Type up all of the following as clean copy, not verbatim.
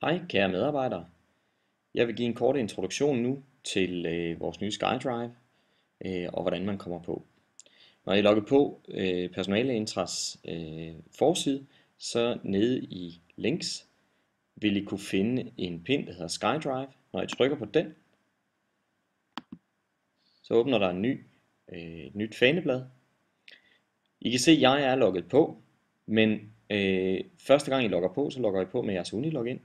Hej kære medarbejdere. Jeg vil give en kort introduktion nu til vores nye SkyDrive og hvordan man kommer på. Når I logger på Personaleintras forside, så nede i links vil I kunne finde en pind, der hedder SkyDrive. Når I trykker på den, så åbner der et nyt faneblad. I kan se, at jeg er logget på, men første gang I logger på, så logger I på med jeres Unilogin.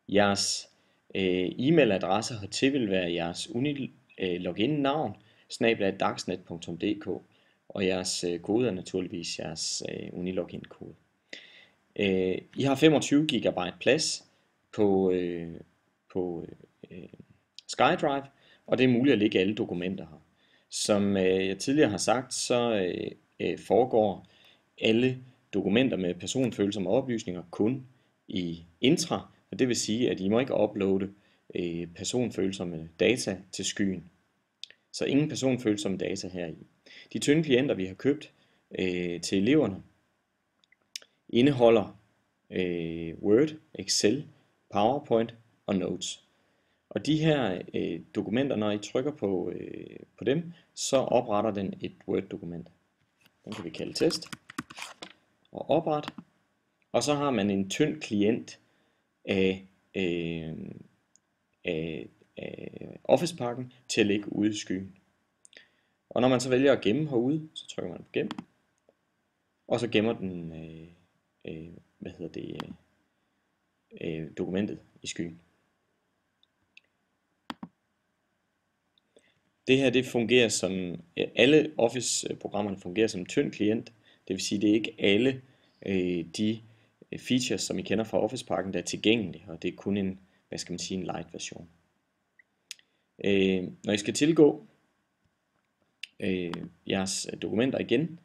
Jeres e-mailadresse hertil vil være jeres Unilogin-navn @daxnet.dk, og jeres kode er naturligvis jeres Unilogin-kode. I har 25 GB plads på SkyDrive, og det er muligt at lægge alle dokumenter her. Som jeg tidligere har sagt, så foregår alle dokumenter med personfølsomme oplysninger kun i Intra, og det vil sige, at I må ikke uploade personfølsomme data til skyen. Så ingen personfølsomme data heri. De tynde klienter, vi har købt til eleverne, indeholder Word, Excel, PowerPoint og Notes. Og de her dokumenter, når I trykker på dem, så opretter den et Word-dokument. Den kan vi kalde test og opret. Og så har man en tynd klient af Office-pakken til at ligge ude i skyen. Og når man så vælger at gemme herude, så trykker man på gem, og så gemmer den dokumentet i skyen. Det her, det fungerer som, alle Office-programmerne fungerer som en tynd klient. Det vil sige, det er ikke alle de features, som I kender fra Office-pakken, der er tilgængelige, og det er kun en, en light version. Når I skal tilgå jeres dokumenter igen,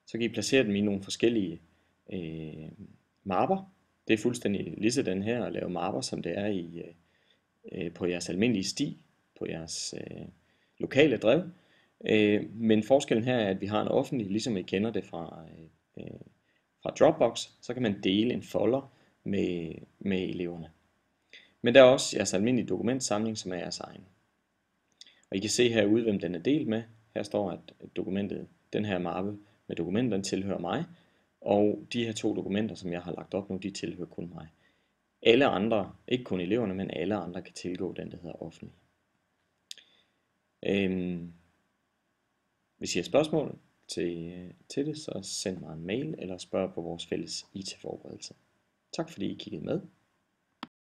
så kan I placere dem i nogle forskellige mapper. Det er fuldstændig ligesom den her at lave mapper, som det er på jeres almindelige sti, på jeres lokale drev. Men forskellen her er, at vi har en offentlig, ligesom I kender det fra Dropbox, så kan man dele en folder med eleverne. Men der er også jeres almindelige dokumentsamling, som er jeres egen. Og I kan se herude, hvem den er delt med. Her står, at dokumentet, den her mappe med dokumenterne tilhører mig, og de her 2 dokumenter, som jeg har lagt op nu, de tilhører kun mig. Alle andre, ikke kun eleverne, men alle andre kan tilgå den, der hedder offentlig. Hvis I har spørgsmål til det, så send mig en mail eller spørg på vores fælles IT-forberedelse. Tak fordi I kiggede med.